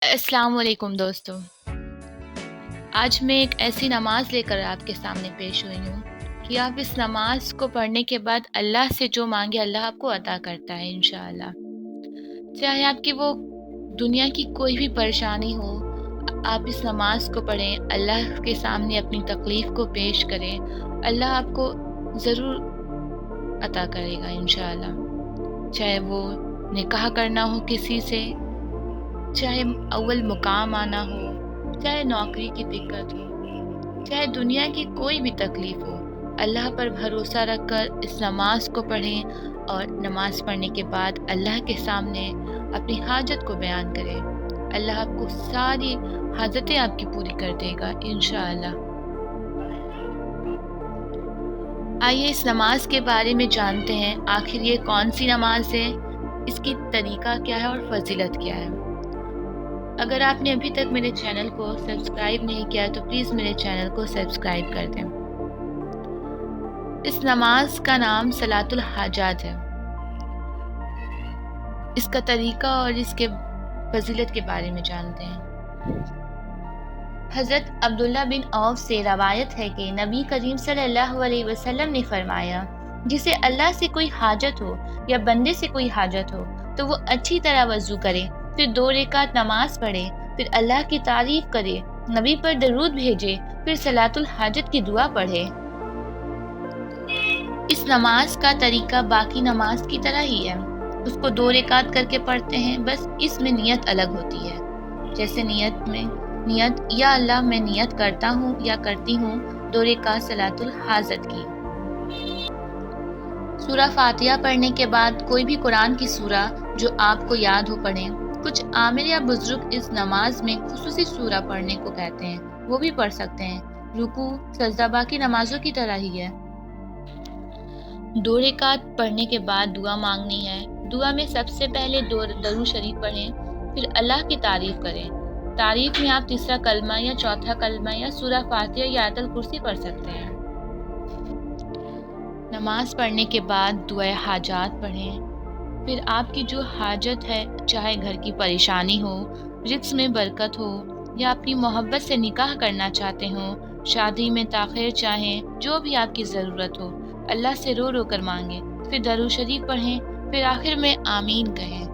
अस्सलाम वालेकुम दोस्तों। आज मैं एक ऐसी नमाज़ लेकर आपके सामने पेश हुई हूँ कि आप इस नमाज़ को पढ़ने के बाद अल्लाह से जो माँगे अल्लाह आपको अता करता है इंशाअल्लाह। चाहे आपकी वो दुनिया की कोई भी परेशानी हो, आप इस नमाज़ को पढ़ें, अल्लाह के सामने अपनी तकलीफ़ को पेश करें, अल्लाह आपको ज़रूर अता करेगा इंशाअल्लाह। चाहे वो निकाह करना हो किसी से, चाहे अव्वल मुकाम आना हो, चाहे नौकरी की दिक्कत हो, चाहे दुनिया की कोई भी तकलीफ हो, अल्लाह पर भरोसा रखकर इस नमाज को पढ़ें और नमाज पढ़ने के बाद अल्लाह के सामने अपनी हाजत को बयान करें। अल्लाह आपको सारी हाजतें आपकी पूरी कर देगा इंशाअल्लाह। आइए इस नमाज के बारे में जानते हैं, आखिर ये कौन सी नमाज है, इसकी तरीका क्या है और फजीलत क्या है। अगर आपने अभी तक मेरे चैनल को सब्सक्राइब नहीं किया तो प्लीज़ मेरे चैनल को सब्सक्राइब कर दें। इस नमाज का नाम सलातुल हाजात है। इसका तरीका और इसके फजीलत के बारे में जानते हैं। हज़रत अब्दुल्ला बिन औफ से रवायत है कि नबी करीम सल्लल्लाहु अलैहि वसल्लम ने फरमाया, जिसे अल्लाह से कोई हाजत हो या बंदे से कोई हाजत हो तो वो अच्छी तरह वज़ू करे, फिर 2 रकात नमाज पढ़े, फिर अल्लाह की तारीफ करे, नबी पर दरूद भेजे, फिर सलातुल हाजत की दुआ पढ़े। इस नमाज का तरीका बाकी नमाज की तरह ही है। उसको 2 रकात करके पढ़ते हैं, बस इसमें नियत अलग होती है। जैसे नियत या अल्लाह मैं नियत करता हूँ या करती हूँ 2 रकात सलातुल हाजत की। सूरा फातिहा पढ़ने के बाद कोई भी कुरान की सूरा जो आपको याद हो पढ़ें। कुछ आमिर या बुजुर्ग इस नमाज में खुसूसी सूरा पढ़ने को कहते हैं, वो भी पढ़ सकते हैं। रुकू सजदा बाकी नमाजों की तरह ही है। 2 रकात पढ़ने के बाद दुआ मांगनी है। दुआ में सबसे पहले दरूद शरीफ पढ़ें, फिर अल्लाह की तारीफ करें। तारीफ में आप तीसरा कलमा या चौथा कलमा या सूरा फातिहा या आयतुल कुर्सी पढ़ सकते हैं। नमाज पढ़ने के बाद दुआ हाजात पढ़ें। फिर आपकी जो हाजत है, चाहे घर की परेशानी हो, रिज़्क में बरकत हो या अपनी मोहब्बत से निकाह करना चाहते हो, शादी में ताख़ीर चाहें, जो भी आपकी ज़रूरत हो, अल्लाह से रो रो कर मांगें। फिर दरूद शरीफ पढ़ें, फिर आखिर में आमीन कहें।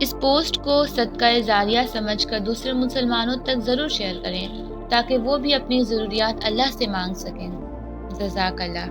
इस पोस्ट को सदका जारिया समझकर दूसरे मुसलमानों तक ज़रूर शेयर करें ताकि वो भी अपनी ज़रूरियात अल्लाह से मांग सकें। जज़ाकल्लाह।